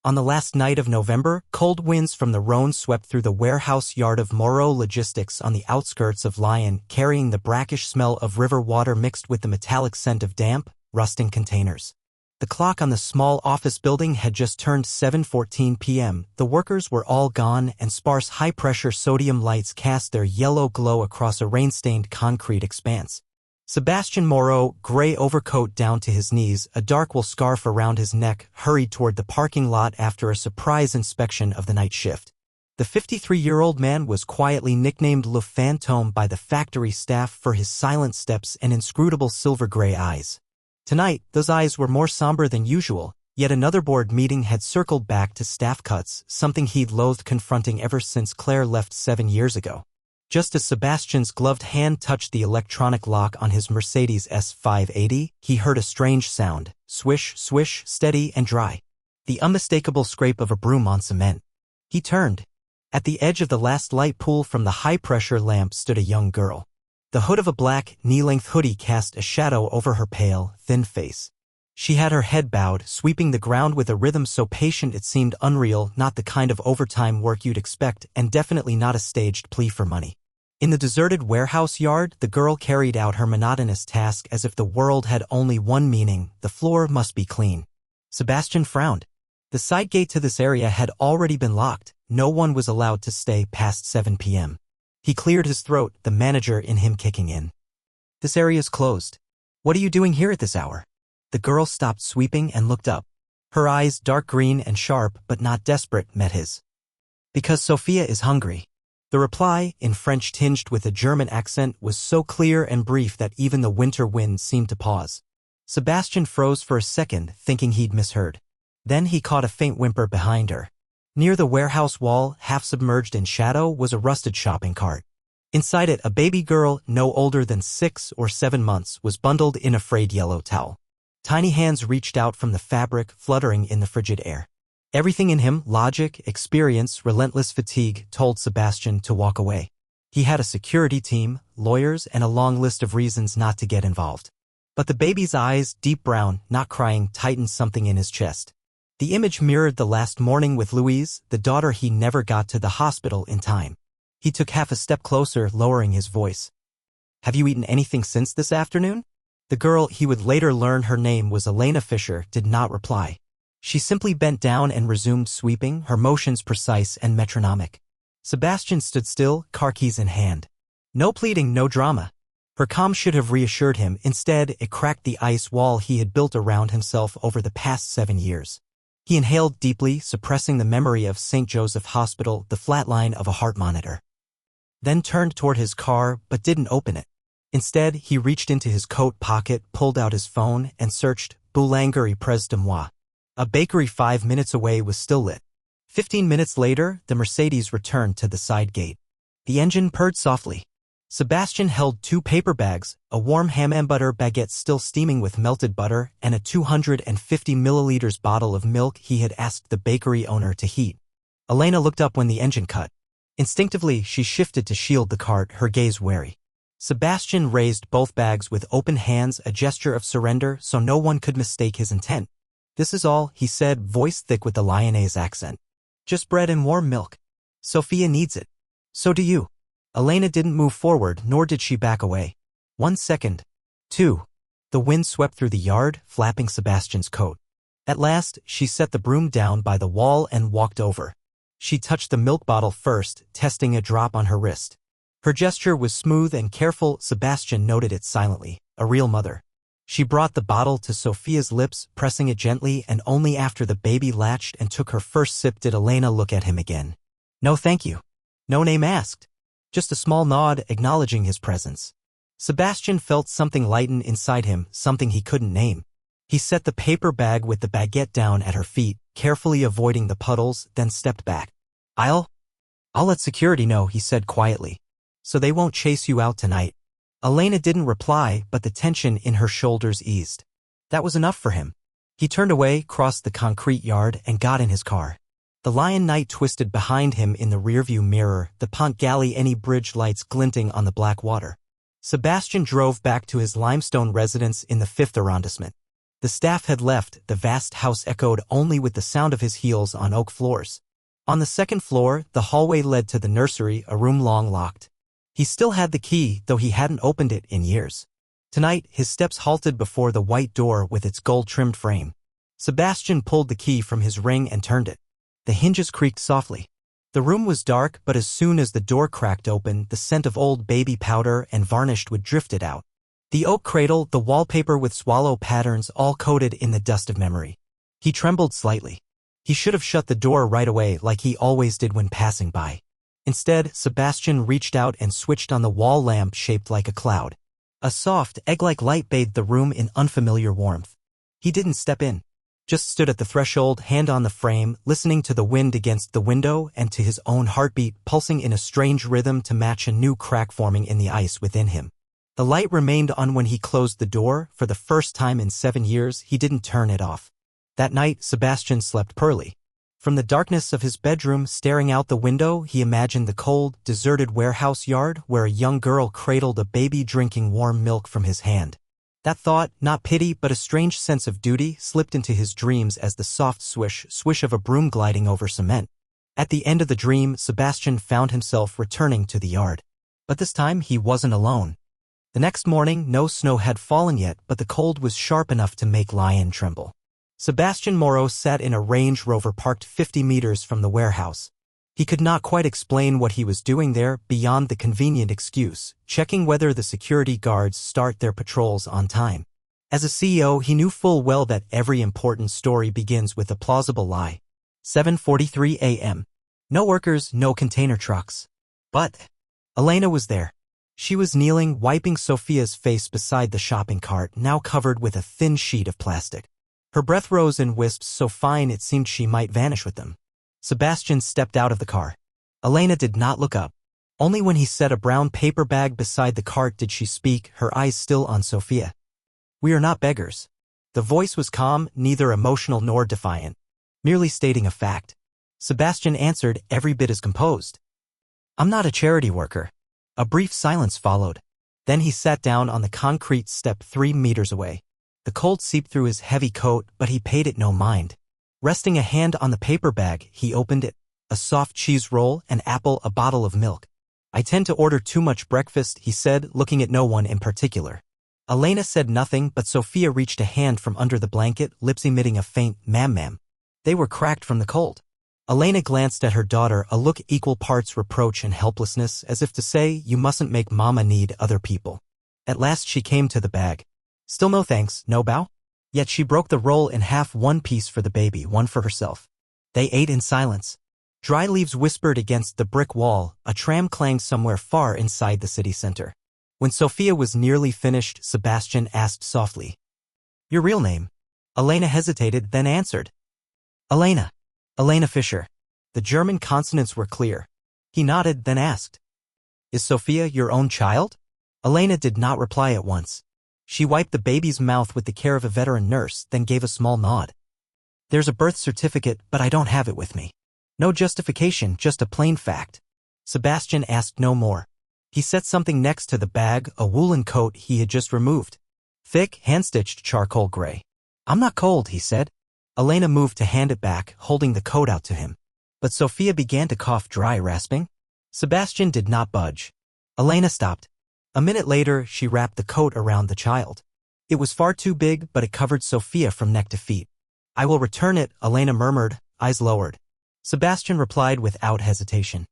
On the last night of November, cold winds from the Rhone swept through the warehouse yard of Moreau Logistics on the outskirts of Lyon, carrying the brackish smell of river water mixed with the metallic scent of damp, rusting containers. The clock on the small office building had just turned 7:14 p.m. The workers were all gone, and sparse high-pressure sodium lights cast their yellow glow across a rain-stained concrete expanse. Sebastian Moreau, gray overcoat down to his knees, a dark wool scarf around his neck, hurried toward the parking lot after a surprise inspection of the night shift. The 53-year-old man was quietly nicknamed Le Fantôme by the factory staff for his silent steps and inscrutable silver-gray eyes. Tonight, those eyes were more somber than usual. Yet another board meeting had circled back to staff cuts, something he'd loathed confronting ever since Claire left 7 years ago. Just as Sebastian's gloved hand touched the electronic lock on his Mercedes S580, he heard a strange sound, swish, swish, steady and dry. The unmistakable scrape of a broom on cement. He turned. At the edge of the last light pool from the high-pressure lamp stood a young girl. The hood of a black, knee-length hoodie cast a shadow over her pale, thin face. She had her head bowed, sweeping the ground with a rhythm so patient it seemed unreal, not the kind of overtime work you'd expect, and definitely not a staged plea for money. In the deserted warehouse yard, the girl carried out her monotonous task as if the world had only one meaning: the floor must be clean. Sebastian frowned. The side gate to this area had already been locked. No one was allowed to stay past 7 p.m. He cleared his throat, the manager in him kicking in. "This area's closed. What are you doing here at this hour?" The girl stopped sweeping and looked up. Her eyes, dark green and sharp but not desperate, met his. "Because Sophia is hungry." The reply, in French tinged with a German accent, was so clear and brief that even the winter wind seemed to pause. Sebastian froze for a second, thinking he'd misheard. Then he caught a faint whimper behind her. Near the warehouse wall, half submerged in shadow, was a rusted shopping cart. Inside it, a baby girl, no older than 6 or 7 months, was bundled in a frayed yellow towel. Tiny hands reached out from the fabric, fluttering in the frigid air. Everything in him, logic, experience, relentless fatigue, told Sebastian to walk away. He had a security team, lawyers, and a long list of reasons not to get involved. But the baby's eyes, deep brown, not crying, tightened something in his chest. The image mirrored the last morning with Louise, the daughter he never got to the hospital in time. He took half a step closer, lowering his voice. "Have you eaten anything since this afternoon?" The girl, he would later learn her name was Elena Fisher, did not reply. She simply bent down and resumed sweeping, her motions precise and metronomic. Sebastian stood still, car keys in hand. No pleading, no drama. Her calm should have reassured him. Instead, it cracked the ice wall he had built around himself over the past 7 years. He inhaled deeply, suppressing the memory of St. Joseph Hospital, the flatline of a heart monitor. Then turned toward his car, but didn't open it. Instead, he reached into his coat pocket, pulled out his phone, and searched Boulangerie Près de Moi. A bakery 5 minutes away was still lit. 15 minutes later, the Mercedes returned to the side gate. The engine purred softly. Sebastian held 2 paper bags, a warm ham and butter baguette still steaming with melted butter, and a 250 milliliters bottle of milk he had asked the bakery owner to heat. Elena looked up when the engine cut. Instinctively, she shifted to shield the cart, her gaze wary. Sebastian raised both bags with open hands, a gesture of surrender so no one could mistake his intent. "This is all," he said, voice thick with the Lyonnaise accent. "Just bread and warm milk. Sophia needs it. So do you." Elena didn't move forward, nor did she back away. 1 second. 2. The wind swept through the yard, flapping Sebastian's coat. At last, she set the broom down by the wall and walked over. She touched the milk bottle first, testing a drop on her wrist. Her gesture was smooth and careful. Sebastian noted it silently. A real mother. She brought the bottle to Sophia's lips, pressing it gently, and only after the baby latched and took her first sip did Elena look at him again. "No thank you." No name asked. Just a small nod, acknowledging his presence. Sebastian felt something lighten inside him, something he couldn't name. He set the paper bag with the baguette down at her feet, carefully avoiding the puddles, then stepped back. I'll let security know," he said quietly. "So they won't chase you out tonight." Elena didn't reply, but the tension in her shoulders eased. That was enough for him. He turned away, crossed the concrete yard, and got in his car. The Lion Knight twisted behind him in the rearview mirror, the Pont Gallieni bridge lights glinting on the black water. Sebastian drove back to his limestone residence in the 5th arrondissement. The staff had left, the vast house echoed only with the sound of his heels on oak floors. On the second floor, the hallway led to the nursery, a room long locked. He still had the key, though he hadn't opened it in years. Tonight, his steps halted before the white door with its gold-trimmed frame. Sebastian pulled the key from his ring and turned it. The hinges creaked softly. The room was dark, but as soon as the door cracked open, the scent of old baby powder and varnished wood drifted out. The oak cradle, the wallpaper with swallow patterns all coated in the dust of memory. He trembled slightly. He should have shut the door right away like he always did when passing by. Instead, Sebastian reached out and switched on the wall lamp shaped like a cloud. A soft, egg-like light bathed the room in unfamiliar warmth. He didn't step in. Just stood at the threshold, hand on the frame, listening to the wind against the window and to his own heartbeat pulsing in a strange rhythm to match a new crack forming in the ice within him. The light remained on when he closed the door. For the first time in 7 years, he didn't turn it off. That night, Sebastian slept poorly. From the darkness of his bedroom, staring out the window, he imagined the cold, deserted warehouse yard where a young girl cradled a baby drinking warm milk from his hand. That thought, not pity but a strange sense of duty, slipped into his dreams as the soft swish of a broom gliding over cement. At the end of the dream, Sebastian found himself returning to the yard. But this time, he wasn't alone. The next morning, no snow had fallen yet, but the cold was sharp enough to make Lion tremble. Sebastian Moreau sat in a Range Rover parked 50 meters from the warehouse. He could not quite explain what he was doing there beyond the convenient excuse, checking whether the security guards start their patrols on time. As a CEO, he knew full well that every important story begins with a plausible lie. 7:43 a.m. No workers, no container trucks. But Elena was there. She was kneeling, wiping Sophia's face beside the shopping cart, now covered with a thin sheet of plastic. Her breath rose in wisps so fine it seemed she might vanish with them. Sebastian stepped out of the car. Elena did not look up. Only when he set a brown paper bag beside the cart did she speak, her eyes still on Sophia. "We are not beggars." The voice was calm, neither emotional nor defiant, merely stating a fact. Sebastian answered, every bit as composed. "I'm not a charity worker." A brief silence followed. Then he sat down on the concrete step 3 meters away. The cold seeped through his heavy coat, but he paid it no mind. Resting a hand on the paper bag, he opened it. A soft cheese roll, an apple, a bottle of milk. "I tend to order too much breakfast," he said, looking at no one in particular. Elena said nothing, but Sophia reached a hand from under the blanket, lips emitting a faint ma'am. They were cracked from the cold. Elena glanced at her daughter, a look equal parts reproach and helplessness, as if to say, "You mustn't make Mama need other people." At last she came to the bag. "Still no thanks, no bow?" Yet she broke the roll in half, one piece for the baby, one for herself. They ate in silence. Dry leaves whispered against the brick wall, a tram clanged somewhere far inside the city center. When Sophia was nearly finished, Sebastian asked softly, "Your real name?" Elena hesitated, then answered, "Elena. Elena Fischer." The German consonants were clear. He nodded, then asked, "Is Sophia your own child?" Elena did not reply at once. She wiped the baby's mouth with the care of a veteran nurse, then gave a small nod. "There's a birth certificate, but I don't have it with me." No justification, just a plain fact. Sebastian asked no more. He set something next to the bag, a woolen coat he had just removed. Thick, hand-stitched charcoal gray. "I'm not cold," he said. Elena moved to hand it back, holding the coat out to him. But Sophia began to cough dry, rasping. Sebastian did not budge. Elena stopped. A minute later, she wrapped the coat around the child. It was far too big, but it covered Sophia from neck to feet. "I will return it," Elena murmured, eyes lowered. Sebastian replied without hesitation.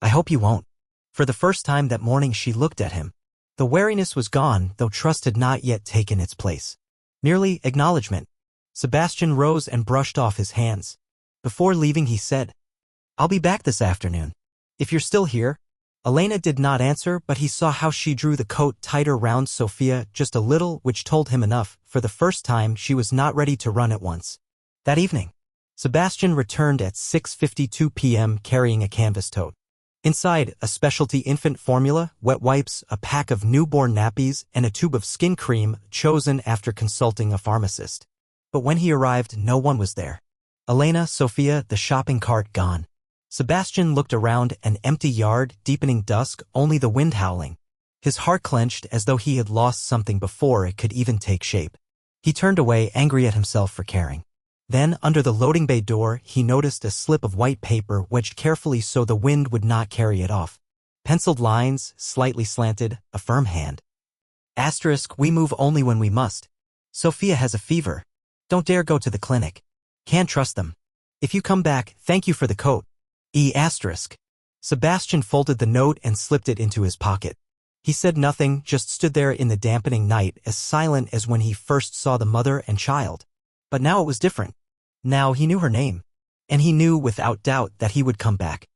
"I hope you won't." For the first time that morning she looked at him. The wariness was gone, though trust had not yet taken its place. Merely acknowledgement. Sebastian rose and brushed off his hands. Before leaving he said, "I'll be back this afternoon. If you're still here." Elena did not answer, but he saw how she drew the coat tighter round Sophia just a little, which told him enough. For the first time, she was not ready to run at once. That evening, Sebastian returned at 6:52 p.m. carrying a canvas tote. Inside, a specialty infant formula, wet wipes, a pack of newborn nappies, and a tube of skin cream, chosen after consulting a pharmacist. But when he arrived, no one was there. Elena, Sophia, the shopping cart gone. Sebastian looked around, an empty yard, deepening dusk, only the wind howling. His heart clenched as though he had lost something before it could even take shape. He turned away, angry at himself for caring. Then, under the loading bay door, he noticed a slip of white paper wedged carefully so the wind would not carry it off. Penciled lines, slightly slanted, a firm hand. Asterisk, we move only when we must. Sophia has a fever. Don't dare go to the clinic. Can't trust them. If you come back, thank you for the coat. Asterisk. Sebastian folded the note and slipped it into his pocket. He said nothing, just stood there in the dampening night, as silent as when he first saw the mother and child. But now it was different. Now he knew her name. And he knew without doubt that he would come back.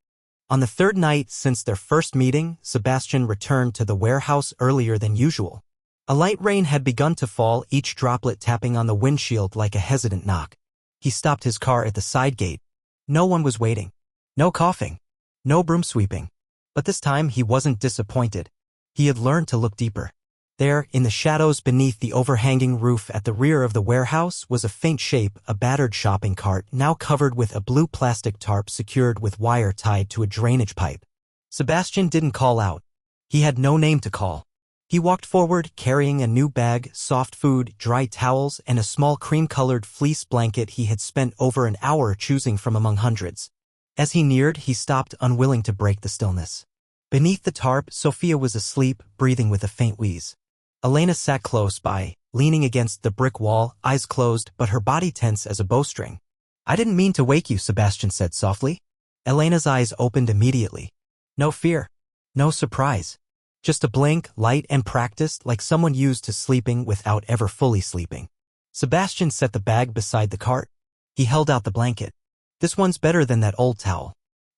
On the third night since their first meeting, Sebastian returned to the warehouse earlier than usual. A light rain had begun to fall, each droplet tapping on the windshield like a hesitant knock. He stopped his car at the side gate. No one was waiting. No coughing. No broom sweeping. But this time he wasn't disappointed. He had learned to look deeper. There, in the shadows beneath the overhanging roof at the rear of the warehouse, was a faint shape, a battered shopping cart now covered with a blue plastic tarp secured with wire tied to a drainage pipe. Sebastian didn't call out. He had no name to call. He walked forward, carrying a new bag, soft food, dry towels, and a small cream-colored fleece blanket he had spent over an hour choosing from among hundreds. As he neared, he stopped, unwilling to break the stillness. Beneath the tarp, Sophia was asleep, breathing with a faint wheeze. Elena sat close by, leaning against the brick wall, eyes closed but her body tense as a bowstring. I didn't mean to wake you, Sebastian said softly. Elena's eyes opened immediately. No fear. No surprise. Just a blink, light and practiced, like someone used to sleeping without ever fully sleeping. Sebastian set the bag beside the cart. He held out the blanket. This one's better than that old towel.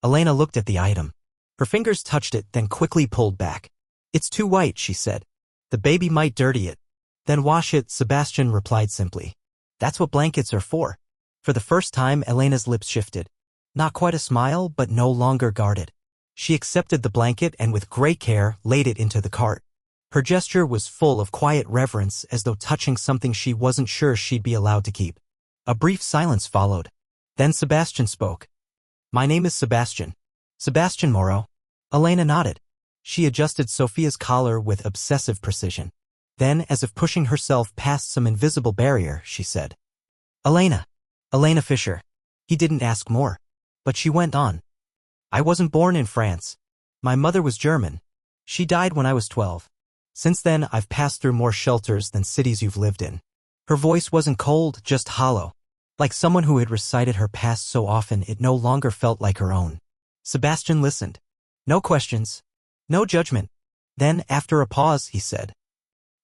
Elena looked at the item. Her fingers touched it, then quickly pulled back. It's too white, she said. The baby might dirty it. Then wash it, Sebastian replied simply. That's what blankets are for. For the first time, Elena's lips shifted. Not quite a smile, but no longer guarded. She accepted the blanket and with great care laid it into the cart. Her gesture was full of quiet reverence, as though touching something she wasn't sure she'd be allowed to keep. A brief silence followed. Then Sebastian spoke. My name is Sebastian. Sebastian Moreau. Elena nodded. She adjusted Sophia's collar with obsessive precision. Then, as if pushing herself past some invisible barrier, she said, Elena. Elena Fisher. He didn't ask more. But she went on. I wasn't born in France. My mother was German. She died when I was 12. Since then, I've passed through more shelters than cities you've lived in. Her voice wasn't cold, just hollow. Like someone who had recited her past so often it no longer felt like her own. Sebastian listened. No questions. No judgment. Then, after a pause, he said,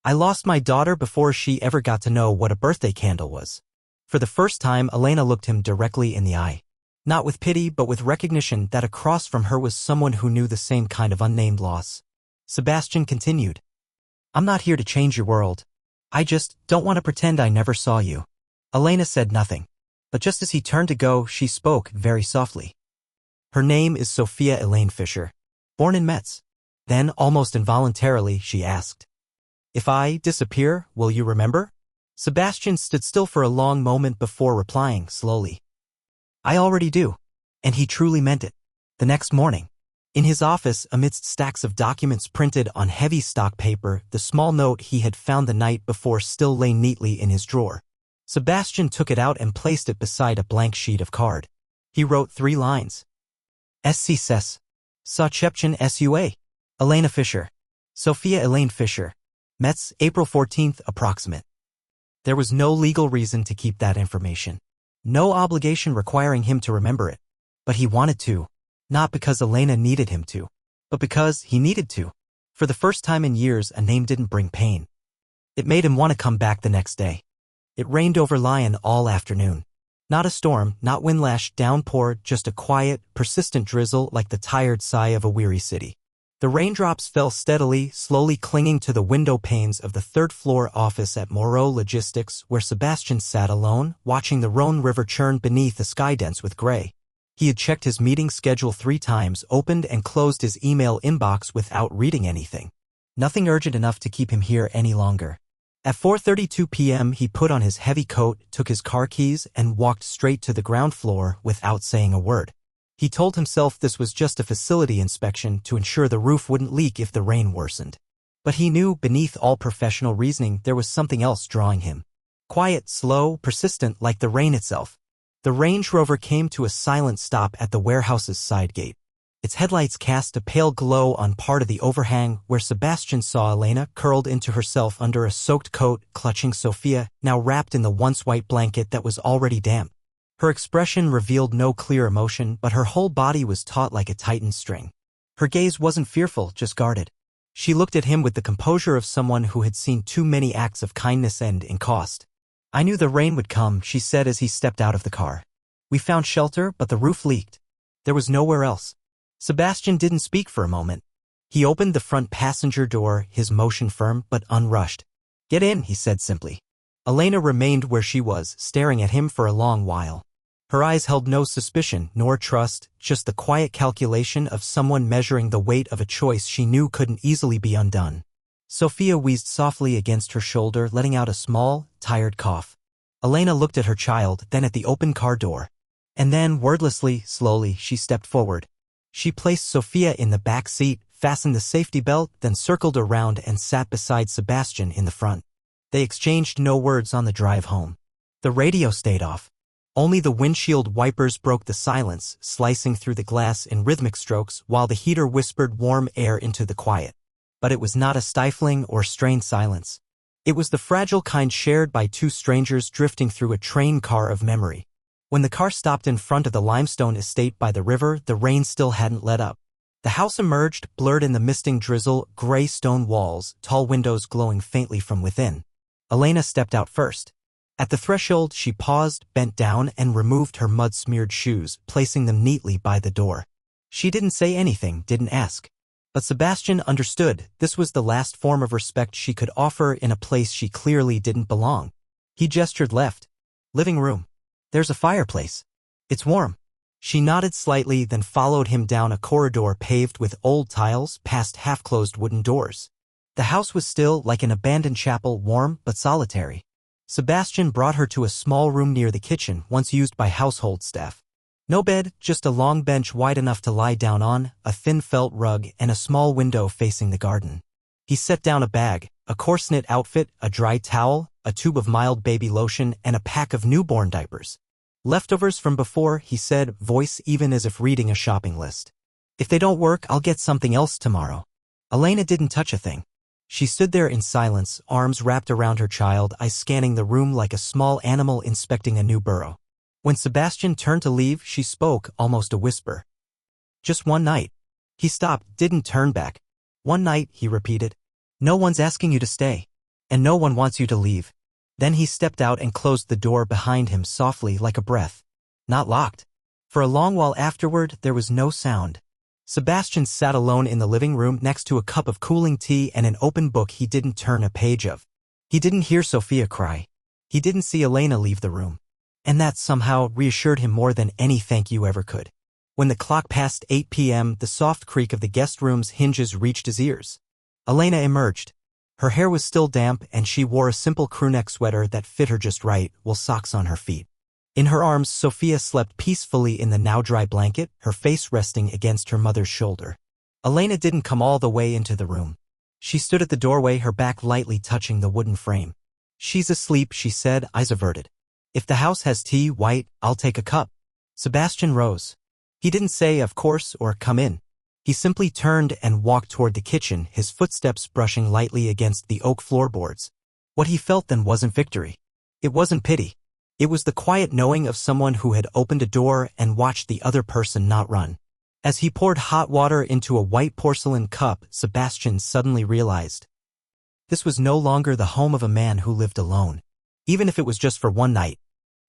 I lost my daughter before she ever got to know what a birthday candle was. For the first time, Elena looked him directly in the eye. Not with pity, but with recognition that across from her was someone who knew the same kind of unnamed loss. Sebastian continued. I'm not here to change your world. I just don't want to pretend I never saw you. Elena said nothing. But just as he turned to go, she spoke very softly. Her name is Sophia Elaine Fisher. Born in Metz. Then, almost involuntarily, she asked, If I disappear, will you remember? Sebastian stood still for a long moment before replying slowly. I already do. And he truly meant it. The next morning, in his office, amidst stacks of documents printed on heavy stock paper, the small note he had found the night before still lay neatly in his drawer. Sebastian took it out and placed it beside a blank sheet of card. He wrote 3 lines. SC Ses. Sa Chepchen Sua. Elena Fisher. Sophia Elaine Fisher. Metz, April 14th, approximate. There was no legal reason to keep that information. No obligation requiring him to remember it. But he wanted to. Not because Elena needed him to, but because he needed to. For the first time in years, a name didn't bring pain. It made him want to come back the next day. It rained over Lyon all afternoon. Not a storm, not wind-lashed downpour, just a quiet, persistent drizzle like the tired sigh of a weary city. The raindrops fell steadily, slowly clinging to the window panes of the third-floor office at Moreau Logistics, where Sebastian sat alone, watching the Rhone River churn beneath a sky dense with gray. He had checked his meeting schedule 3 times, opened and closed his email inbox without reading anything. Nothing urgent enough to keep him here any longer. At 4:32 p.m. he put on his heavy coat, took his car keys, and walked straight to the ground floor without saying a word. He told himself this was just a facility inspection to ensure the roof wouldn't leak if the rain worsened. But he knew, beneath all professional reasoning, there was something else drawing him. Quiet, slow, persistent like the rain itself. The Range Rover came to a silent stop at the warehouse's side gate. Its headlights cast a pale glow on part of the overhang where Sebastian saw Elena curled into herself under a soaked coat, clutching Sophia, now wrapped in the once white blanket that was already damp. Her expression revealed no clear emotion, but her whole body was taut like a tightened string. Her gaze wasn't fearful, just guarded. She looked at him with the composure of someone who had seen too many acts of kindness end in cost. "I knew the rain would come," she said as he stepped out of the car. "We found shelter, but the roof leaked. There was nowhere else." Sebastian didn't speak for a moment. He opened the front passenger door, his motion firm but unrushed. "Get in," he said simply. Elena remained where she was, staring at him for a long while. Her eyes held no suspicion nor trust, just the quiet calculation of someone measuring the weight of a choice she knew couldn't easily be undone. Sophia wheezed softly against her shoulder, letting out a small, tired cough. Elena looked at her child, then at the open car door. And then, wordlessly, slowly, she stepped forward. She placed Sophia in the back seat, fastened the safety belt, then circled around and sat beside Sebastian in the front. They exchanged no words on the drive home. The radio stayed off. Only the windshield wipers broke the silence, slicing through the glass in rhythmic strokes while the heater whispered warm air into the quiet. But it was not a stifling or strained silence. It was the fragile kind shared by two strangers drifting through a train car of memory. When the car stopped in front of the limestone estate by the river, the rain still hadn't let up. The house emerged, blurred in the misting drizzle, gray stone walls, tall windows glowing faintly from within. Elena stepped out first. At the threshold, she paused, bent down, and removed her mud-smeared shoes, placing them neatly by the door. She didn't say anything, didn't ask. But Sebastian understood this was the last form of respect she could offer in a place she clearly didn't belong. He gestured left. "Living room. There's a fireplace. It's warm." She nodded slightly, then followed him down a corridor paved with old tiles, past half-closed wooden doors. The house was still, like an abandoned chapel, warm but solitary. Sebastian brought her to a small room near the kitchen, once used by household staff. No bed, just a long bench wide enough to lie down on, a thin felt rug, and a small window facing the garden. He set down a bag, a coarse knit outfit, a dry towel, a tube of mild baby lotion, and a pack of newborn diapers. "Leftovers from before," he said, voice even as if reading a shopping list. "If they don't work, I'll get something else tomorrow." Elena didn't touch a thing. She stood there in silence, arms wrapped around her child, eyes scanning the room like a small animal inspecting a new burrow. When Sebastian turned to leave, she spoke, almost a whisper. "Just one night." He stopped, didn't turn back. "One night," he repeated. "No one's asking you to stay. And no one wants you to leave." Then he stepped out and closed the door behind him softly like a breath. Not locked. For a long while afterward, there was no sound. Sebastian sat alone in the living room next to a cup of cooling tea and an open book he didn't turn a page of. He didn't hear Sophia cry. He didn't see Elena leave the room. And that somehow reassured him more than any thank you ever could. When the clock passed 8 p.m., the soft creak of the guest room's hinges reached his ears. Elena emerged. Her hair was still damp, and she wore a simple crewneck sweater that fit her just right, with socks on her feet. In her arms, Sophia slept peacefully in the now-dry blanket, her face resting against her mother's shoulder. Elena didn't come all the way into the room. She stood at the doorway, her back lightly touching the wooden frame. "She's asleep," she said, eyes averted. "If the house has tea, white, I'll take a cup." Sebastian rose. He didn't say, "Of course," or "Come in." He simply turned and walked toward the kitchen, his footsteps brushing lightly against the oak floorboards. What he felt then wasn't victory. It wasn't pity. It was the quiet knowing of someone who had opened a door and watched the other person not run. As he poured hot water into a white porcelain cup, Sebastian suddenly realized. This was no longer the home of a man who lived alone, even if it was just for one night.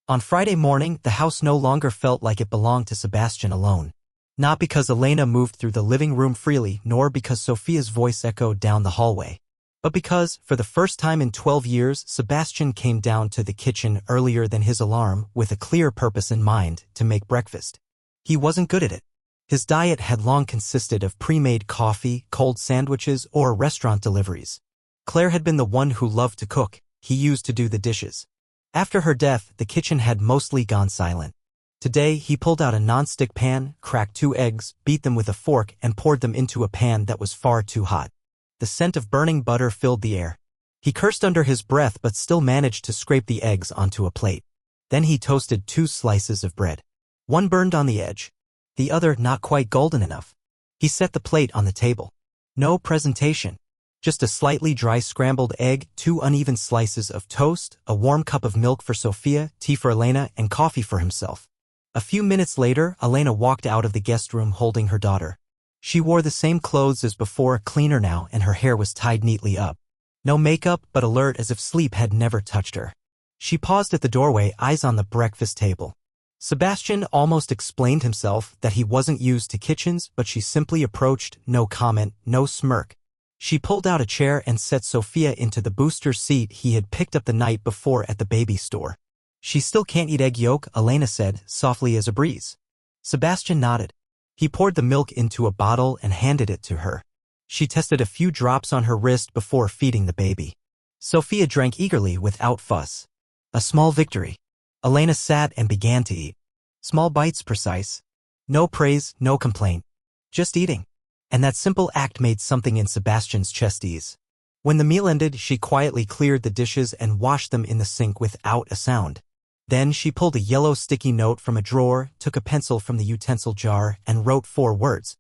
On Friday morning, the house no longer felt like it belonged to Sebastian alone. Not because Elena moved through the living room freely, nor because Sophia's voice echoed down the hallway, but because, for the first time in 12 years, Sebastian came down to the kitchen earlier than his alarm with a clear purpose in mind, to make breakfast. He wasn't good at it. His diet had long consisted of pre-made coffee, cold sandwiches, or restaurant deliveries. Claire had been the one who loved to cook. He used to do the dishes. After her death, the kitchen had mostly gone silent. Today, he pulled out a non-stick pan, cracked 2 eggs, beat them with a fork, and poured them into a pan that was far too hot. The scent of burning butter filled the air. He cursed under his breath but still managed to scrape the eggs onto a plate. Then he toasted 2 slices of bread. One burned on the edge, the other not quite golden enough. He set the plate on the table. No presentation. Just a slightly dry scrambled egg, 2 uneven slices of toast, a warm cup of milk for Sophia, tea for Elena, and coffee for himself. A few minutes later, Elena walked out of the guest room holding her daughter. She wore the same clothes as before, cleaner now, and her hair was tied neatly up. No makeup, but alert as if sleep had never touched her. She paused at the doorway, eyes on the breakfast table. Sebastian almost explained himself that he wasn't used to kitchens, but she simply approached, no comment, no smirk. She pulled out a chair and set Sophia into the booster seat he had picked up the night before at the baby store. She still can't eat egg yolk, Elena said, softly as a breeze. Sebastian nodded. He poured the milk into a bottle and handed it to her. She tested a few drops on her wrist before feeding the baby. Sophia drank eagerly without fuss. A small victory. Elena sat and began to eat. Small bites, precise. No praise, no complaint. Just eating. And that simple act made something in Sebastian's chest ease. When the meal ended, she quietly cleared the dishes and washed them in the sink without a sound. Then she pulled a yellow sticky note from a drawer, took a pencil from the utensil jar, and wrote 4 words.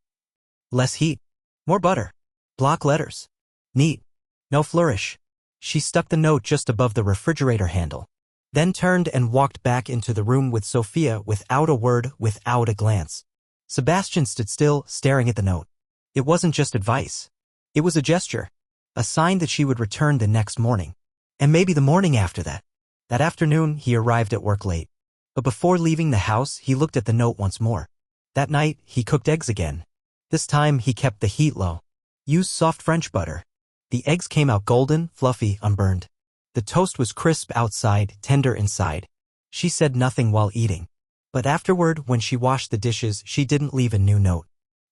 Less heat. More butter. Block letters. Neat. No flourish. She stuck the note just above the refrigerator handle. Then turned and walked back into the room with Sophia without a word, without a glance. Sebastian stood still, staring at the note. It wasn't just advice. It was a gesture. A sign that she would return the next morning. And maybe the morning after that. That afternoon, he arrived at work late. But before leaving the house, he looked at the note once more. That night, he cooked eggs again. This time, he kept the heat low. Used soft French butter. The eggs came out golden, fluffy, unburned. The toast was crisp outside, tender inside. She said nothing while eating. But afterward, when she washed the dishes, she didn't leave a new note.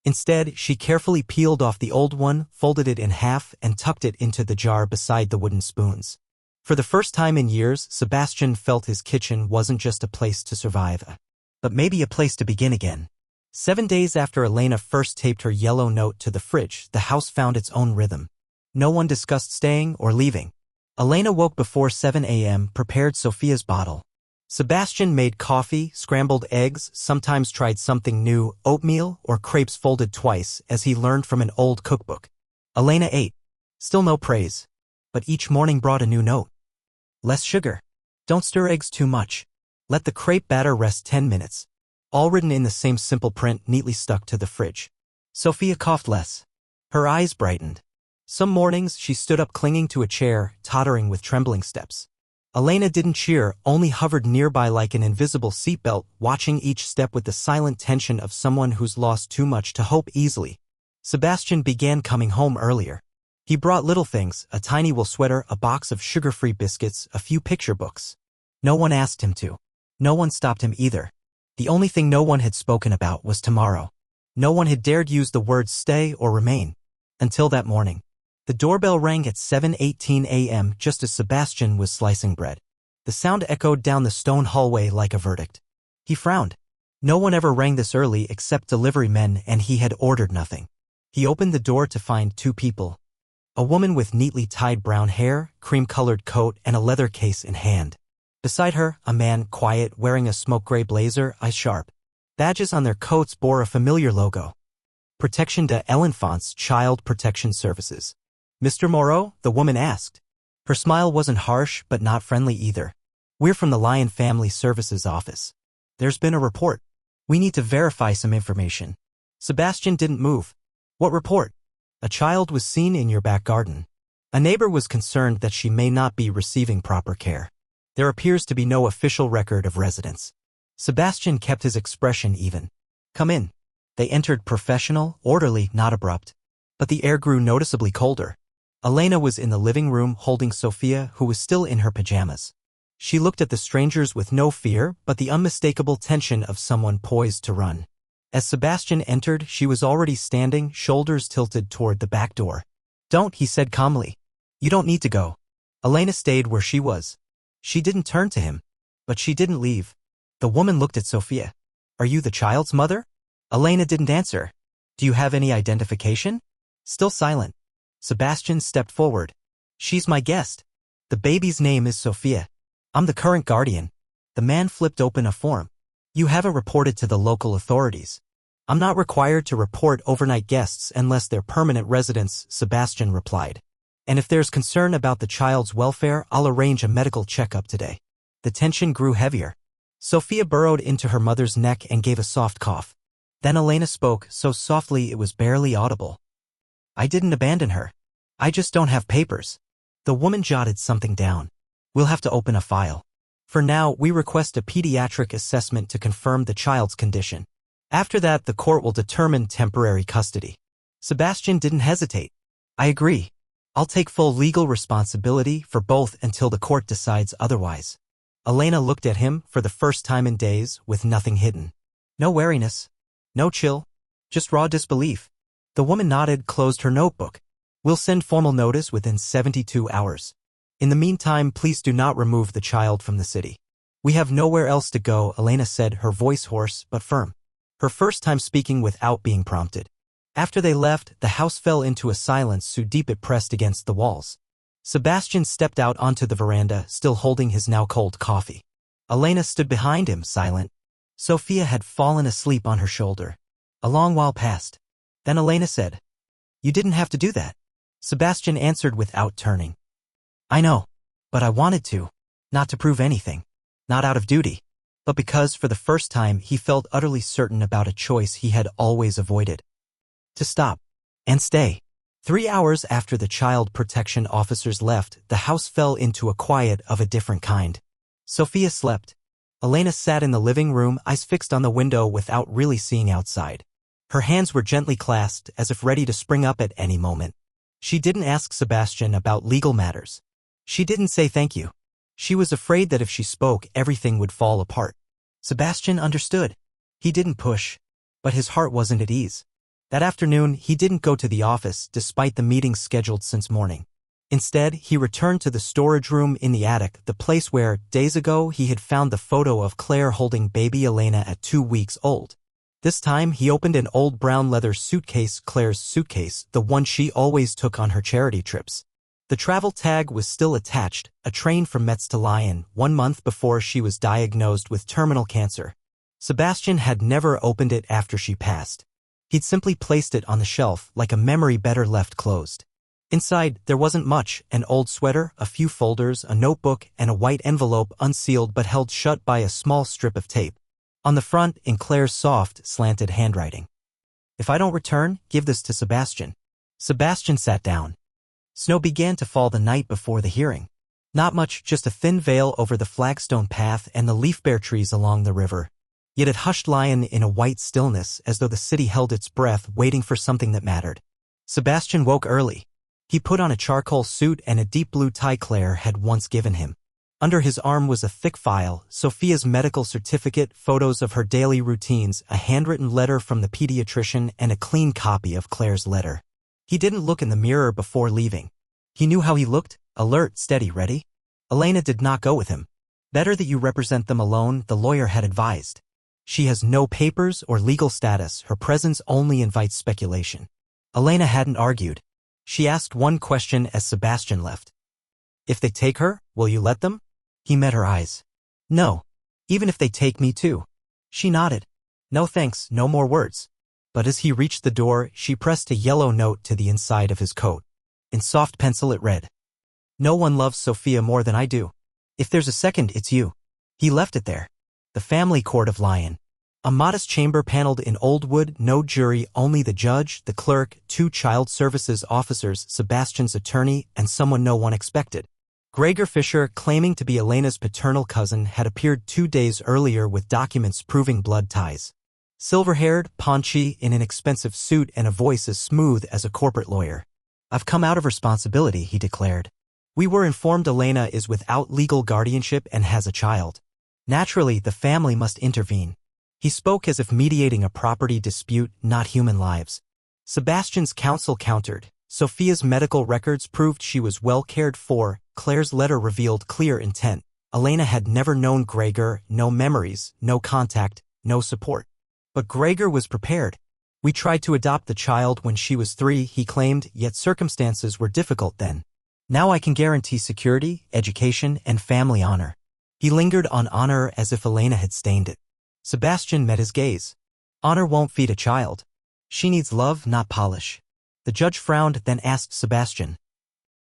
Instead, she carefully peeled off the old one, folded it in half, and tucked it into the jar beside the wooden spoons. For the first time in years, Sebastian felt his kitchen wasn't just a place to survive, but maybe a place to begin again. 7 days after Elena first taped her yellow note to the fridge, the house found its own rhythm. No one discussed staying or leaving. Elena woke before 7 a.m., prepared Sophia's bottle. Sebastian made coffee, scrambled eggs, sometimes tried something new, oatmeal or crepes folded twice, as he learned from an old cookbook. Elena ate. Still no praise. But each morning brought a new note. Less sugar. Don't stir eggs too much. Let the crepe batter rest 10 minutes. All written in the same simple print, neatly stuck to the fridge. Sophia coughed less. Her eyes brightened. Some mornings she stood up clinging to a chair, tottering with trembling steps. Elena didn't cheer, only hovered nearby like an invisible seatbelt, watching each step with the silent tension of someone who's lost too much to hope easily. Sebastian began coming home earlier. He brought little things, a tiny wool sweater, a box of sugar-free biscuits, a few picture books. No one asked him to. No one stopped him either. The only thing no one had spoken about was tomorrow. No one had dared use the words stay or remain. Until that morning. The doorbell rang at 7:18 a.m. just as Sebastian was slicing bread. The sound echoed down the stone hallway like a verdict. He frowned. No one ever rang this early except delivery men, and he had ordered nothing. He opened the door to find 2 people. A woman with neatly tied brown hair, cream-colored coat, and a leather case in hand. Beside her, a man, quiet, wearing a smoke-gray blazer, eyes sharp. Badges on their coats bore a familiar logo. Protection de l'Enfance, Child Protection Services. Mr. Moreau? The woman asked. Her smile wasn't harsh, but not friendly either. We're from the Lion Family Services office. There's been a report. We need to verify some information. Sebastian didn't move. What report? A child was seen in your back garden. A neighbor was concerned that she may not be receiving proper care. There appears to be no official record of residence. Sebastian kept his expression even. Come in. They entered professional, orderly, not abrupt. But the air grew noticeably colder. Elena was in the living room holding Sophia, who was still in her pajamas. She looked at the strangers with no fear, but the unmistakable tension of someone poised to run. As Sebastian entered, she was already standing, shoulders tilted toward the back door. Don't, he said calmly. You don't need to go. Elena stayed where she was. She didn't turn to him. But she didn't leave. The woman looked at Sophia. Are you the child's mother? Elena didn't answer. Do you have any identification? Still silent. Sebastian stepped forward. She's my guest. The baby's name is Sophia. I'm the current guardian. The man flipped open a form. You haven't reported to the local authorities. I'm not required to report overnight guests unless they're permanent residents, Sebastian replied. And if there's concern about the child's welfare, I'll arrange a medical checkup today. The tension grew heavier. Sophia burrowed into her mother's neck and gave a soft cough. Then Elena spoke, so softly it was barely audible. I didn't abandon her. I just don't have papers. The woman jotted something down. We'll have to open a file. For now, we request a pediatric assessment to confirm the child's condition. After that, the court will determine temporary custody. Sebastian didn't hesitate. I agree. I'll take full legal responsibility for both until the court decides otherwise. Elena looked at him for the first time in days with nothing hidden. No wariness. No chill. Just raw disbelief. The woman nodded, closed her notebook. We'll send formal notice within 72 hours. In the meantime, please do not remove the child from the city. We have nowhere else to go, Elena said, her voice hoarse but firm. Her first time speaking without being prompted. After they left, the house fell into a silence so deep it pressed against the walls. Sebastian stepped out onto the veranda, still holding his now cold coffee. Elena stood behind him, silent. Sophia had fallen asleep on her shoulder. A long while passed. Then Elena said, You didn't have to do that. Sebastian answered without turning. I know, but I wanted to. Not to prove anything. Not out of duty. But because for the first time he felt utterly certain about a choice he had always avoided. To stop. And stay. 3 hours after the child protection officers left, the house fell into a quiet of a different kind. Sophia slept. Elena sat in the living room, eyes fixed on the window without really seeing outside. Her hands were gently clasped, as if ready to spring up at any moment. She didn't ask Sebastian about legal matters. She didn't say thank you. She was afraid that if she spoke, everything would fall apart. Sebastian understood. He didn't push. But his heart wasn't at ease. That afternoon, he didn't go to the office despite the meetings scheduled since morning. Instead, he returned to the storage room in the attic, the place where, days ago, he had found the photo of Claire holding baby Elena at 2 weeks old. This time, he opened an old brown leather suitcase, Claire's suitcase, the one she always took on her charity trips. The travel tag was still attached, a train from Metz to Lyon, 1 month before she was diagnosed with terminal cancer. Sebastian had never opened it after she passed. He'd simply placed it on the shelf, like a memory better left closed. Inside, there wasn't much: an old sweater, a few folders, a notebook, and a white envelope unsealed but held shut by a small strip of tape. On the front, in Claire's soft, slanted handwriting. If I don't return, give this to Sebastian. Sebastian sat down. Snow began to fall the night before the hearing. Not much, just a thin veil over the flagstone path and the leaf-bare trees along the river. Yet it hushed Lyon in a white stillness, as though the city held its breath, waiting for something that mattered. Sebastian woke early. He put on a charcoal suit and a deep blue tie Claire had once given him. Under his arm was a thick file, Sophia's medical certificate, photos of her daily routines, a handwritten letter from the pediatrician, and a clean copy of Claire's letter. He didn't look in the mirror before leaving. He knew how he looked: alert, steady, ready. Elena did not go with him. Better that you represent them alone, the lawyer had advised. She has no papers or legal status, her presence only invites speculation. Elena hadn't argued. She asked one question as Sebastian left. If they take her, will you let them? He met her eyes. No. Even if they take me too. She nodded. No thanks, no more words. But as he reached the door, she pressed a yellow note to the inside of his coat. In soft pencil it read, No one loves Sophia more than I do. If there's a second, it's you. He left it there. The family court of Lyon. A modest chamber paneled in old wood, no jury, only the judge, the clerk, 2 child services officers, Sebastian's attorney, and someone no one expected. Gregor Fisher, claiming to be Elena's paternal cousin, had appeared 2 days earlier with documents proving blood ties. Silver-haired, paunchy, in an expensive suit and a voice as smooth as a corporate lawyer. I've come out of responsibility, he declared. We were informed Elena is without legal guardianship and has a child. Naturally, the family must intervene. He spoke as if mediating a property dispute, not human lives. Sebastian's counsel countered. Sophia's medical records proved she was well cared for. Claire's letter revealed clear intent. Elena had never known Gregor, no memories, no contact, no support. But Gregor was prepared. We tried to adopt the child when she was 3, he claimed, yet circumstances were difficult then. Now I can guarantee security, education, and family honor. He lingered on honor as if Elena had stained it. Sebastian met his gaze. Honor won't feed a child. She needs love, not polish. The judge frowned, then asked Sebastian.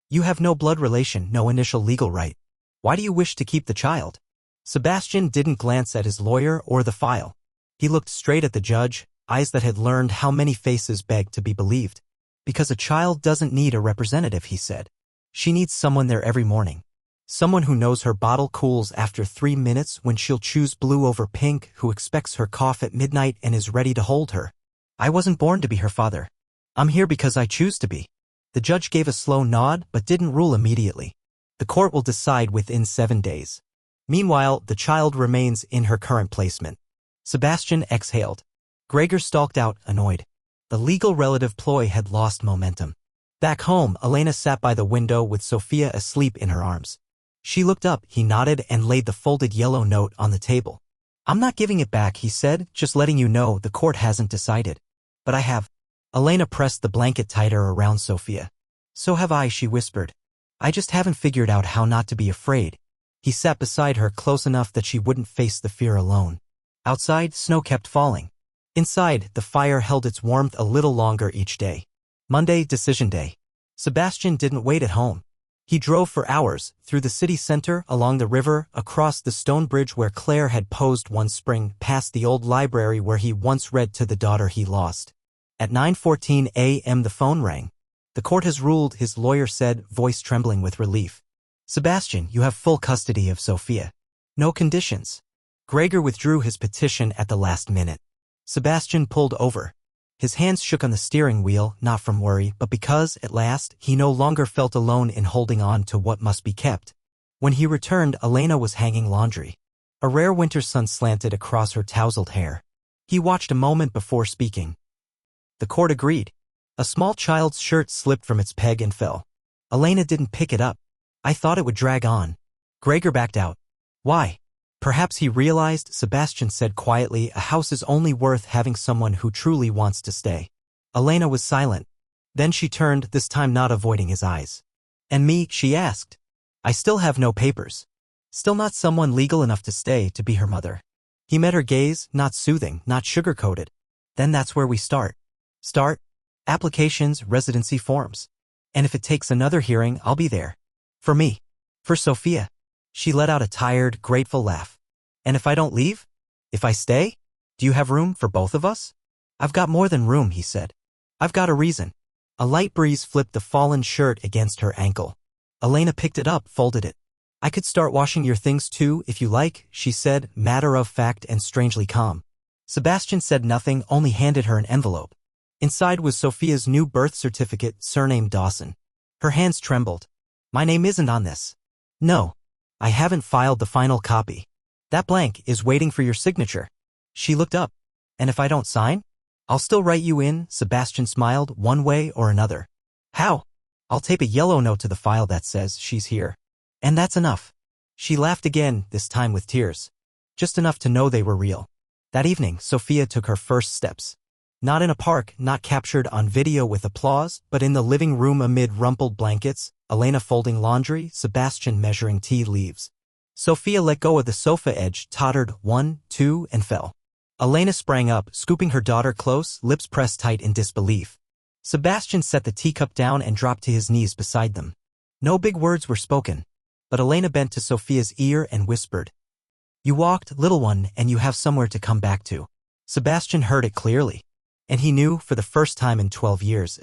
You have no blood relation, no initial legal right. Why do you wish to keep the child? Sebastian didn't glance at his lawyer or the file. He looked straight at the judge, eyes that had learned how many faces beg to be believed. Because a child doesn't need a representative, he said. She needs someone there every morning. Someone who knows her bottle cools after 3 minutes when she'll choose blue over pink, who expects her cough at midnight and is ready to hold her. I wasn't born to be her father. I'm here because I choose to be. The judge gave a slow nod but didn't rule immediately. The court will decide within 7 days. Meanwhile, the child remains in her current placement. Sebastian exhaled. Gregor stalked out, annoyed. The legal relative ploy had lost momentum. Back home, Elena sat by the window with Sophia asleep in her arms. She looked up, he nodded and laid the folded yellow note on the table. I'm not giving it back, he said, just letting you know the court hasn't decided. But I have. Elena pressed the blanket tighter around Sophia. So have I, she whispered. I just haven't figured out how not to be afraid. He sat beside her close enough that she wouldn't face the fear alone. Outside, snow kept falling. Inside, the fire held its warmth a little longer each day. Monday, decision day. Sebastian didn't wait at home. He drove for hours, through the city center, along the river, across the stone bridge where Claire had posed one spring, past the old library where he once read to the daughter he lost. At 9:14 a.m. the phone rang. The court has ruled, his lawyer said, voice trembling with relief. Sebastian, you have full custody of Sophia. No conditions. Gregor withdrew his petition at the last minute. Sebastian pulled over. His hands shook on the steering wheel, not from worry, but because, at last, he no longer felt alone in holding on to what must be kept. When he returned, Elena was hanging laundry. A rare winter sun slanted across her tousled hair. He watched a moment before speaking. The court agreed. A small child's shirt slipped from its peg and fell. Elena didn't pick it up. I thought it would drag on. Gregor backed out. Why? Perhaps he realized, Sebastian said quietly, a house is only worth having someone who truly wants to stay. Elena was silent. Then she turned, this time not avoiding his eyes. And me, she asked. I still have no papers. Still not someone legal enough to stay, to be her mother. He met her gaze, not soothing, not sugar-coated. Then that's where we start. Start? Applications, residency forms. And if it takes another hearing, I'll be there. For me. For Sophia. She let out a tired, grateful laugh. And if I don't leave? If I stay? Do you have room for both of us? I've got more than room, he said. I've got a reason. A light breeze flipped the fallen shirt against her ankle. Elena picked it up, folded it. I could start washing your things too, if you like, she said, matter-of-fact and strangely calm. Sebastian said nothing, only handed her an envelope. Inside was Sophia's new birth certificate, surname Dawson. Her hands trembled. My name isn't on this. No. I haven't filed the final copy. That blank is waiting for your signature. She looked up. And if I don't sign? I'll still write you in, Sebastian smiled, one way or another. How? I'll tape a yellow note to the file that says she's here. And that's enough. She laughed again, this time with tears. Just enough to know they were real. That evening, Sophia took her first steps. Not in a park, not captured on video with applause, but in the living room amid rumpled blankets, Elena folding laundry, Sebastian measuring tea leaves. Sophia let go of the sofa edge, tottered 1, 2, and fell. Elena sprang up, scooping her daughter close, lips pressed tight in disbelief. Sebastian set the teacup down and dropped to his knees beside them. No big words were spoken, but Elena bent to Sophia's ear and whispered, You walked, little one, and you have somewhere to come back to. Sebastian heard it clearly. And he knew, for the first time in 12 years,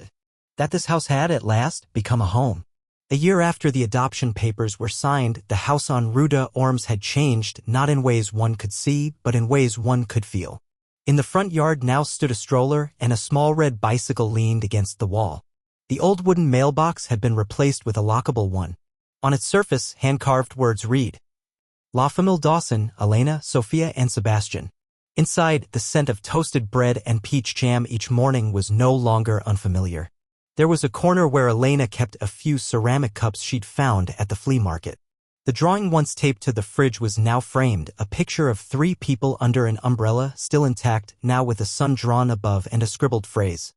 that this house had, at last, become a home. A year after the adoption papers were signed, the house on Rue de Ormes had changed, not in ways one could see, but in ways one could feel. In the front yard now stood a stroller, and a small red bicycle leaned against the wall. The old wooden mailbox had been replaced with a lockable one. On its surface, hand-carved words read, La Famille Dawson, Elena, Sophia, and Sebastian. Inside, the scent of toasted bread and peach jam each morning was no longer unfamiliar. There was a corner where Elena kept a few ceramic cups she'd found at the flea market. The drawing once taped to the fridge was now framed, a picture of 3 people under an umbrella, still intact, now with a sun drawn above and a scribbled phrase.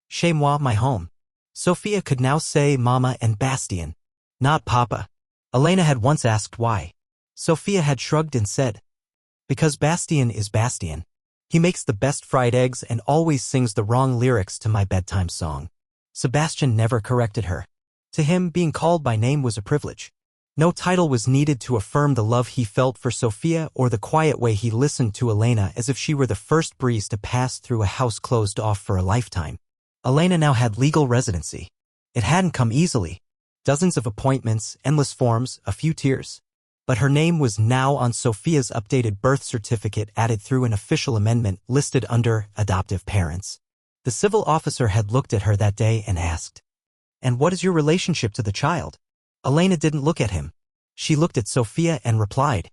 Chez moi, my home. Sophia could now say Mama and Bastien. Not Papa. Elena had once asked why. Sophia had shrugged and said, because Bastian is Bastian. He makes the best fried eggs and always sings the wrong lyrics to my bedtime song. Sebastian never corrected her. To him, being called by name was a privilege. No title was needed to affirm the love he felt for Sophia or the quiet way he listened to Elena as if she were the first breeze to pass through a house closed off for a lifetime. Elena now had legal residency. It hadn't come easily. Dozens of appointments, endless forms, a few tears. But her name was now on Sophia's updated birth certificate added through an official amendment listed under adoptive parents. The civil officer had looked at her that day and asked, "And what is your relationship to the child?" Elena didn't look at him. She looked at Sophia and replied,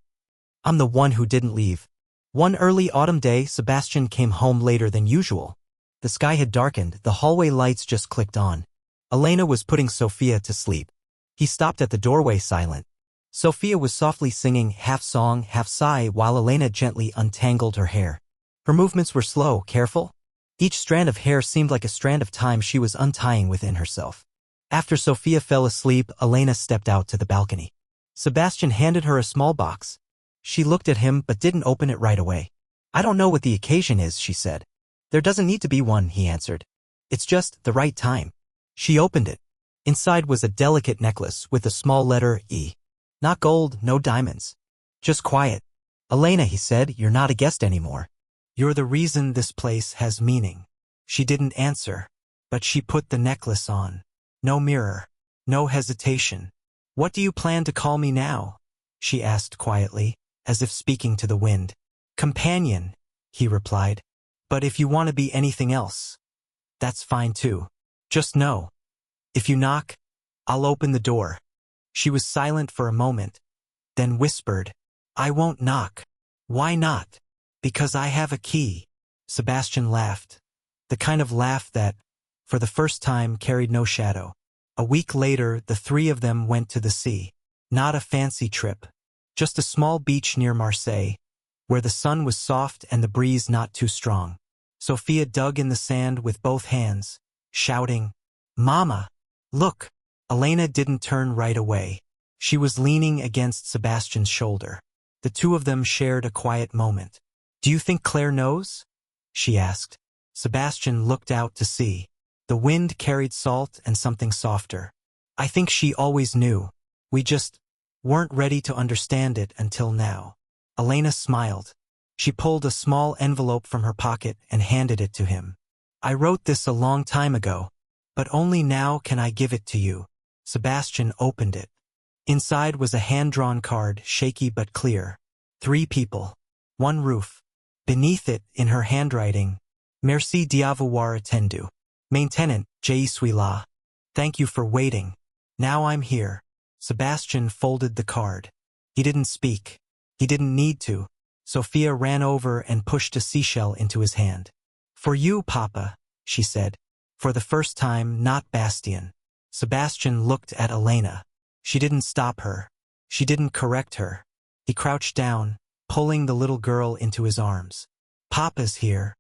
"I'm the one who didn't leave." One early autumn day, Sebastian came home later than usual. The sky had darkened, the hallway lights just clicked on. Elena was putting Sophia to sleep. He stopped at the doorway silent. Sophia was softly singing, half song, half sigh, while Elena gently untangled her hair. Her movements were slow, careful. Each strand of hair seemed like a strand of time she was untying within herself. After Sophia fell asleep, Elena stepped out to the balcony. Sebastian handed her a small box. She looked at him but didn't open it right away. "I don't know what the occasion is," she said. "There doesn't need to be one," he answered. "It's just the right time." She opened it. Inside was a delicate necklace with a small letter E. Not gold, no diamonds. Just quiet. "Elena," he said, "you're not a guest anymore. You're the reason this place has meaning." She didn't answer, but she put the necklace on. No mirror. No hesitation. "What do you plan to call me now?" she asked quietly, as if speaking to the wind. "Companion," he replied. "But if you want to be anything else, that's fine too. Just know, if you knock, I'll open the door." She was silent for a moment, then whispered, "I won't knock." "Why not?" "Because I have a key." Sebastian laughed. The kind of laugh that, for the first time, carried no shadow. A week later, the three of them went to the sea. Not a fancy trip. Just a small beach near Marseille, where the sun was soft and the breeze not too strong. Sophia dug in the sand with both hands, shouting, "Mama, look!" Elena didn't turn right away. She was leaning against Sebastian's shoulder. The two of them shared a quiet moment. "Do you think Claire knows?" she asked. Sebastian looked out to sea. The wind carried salt and something softer. "I think she always knew. We just weren't ready to understand it until now." Elena smiled. She pulled a small envelope from her pocket and handed it to him. "I wrote this a long time ago, but only now can I give it to you." Sebastian opened it. Inside was a hand-drawn card, shaky but clear. 3 people. 1 roof. Beneath it, in her handwriting, "Merci d'avoir attendu. Maintenant, je suis là. Thank you for waiting. Now I'm here." Sebastian folded the card. He didn't speak. He didn't need to. Sophia ran over and pushed a seashell into his hand. "For you, Papa," she said. For the first time, not Bastian. Sebastian looked at Elena. She didn't stop her. She didn't correct her. He crouched down, pulling the little girl into his arms. "Papa's here,"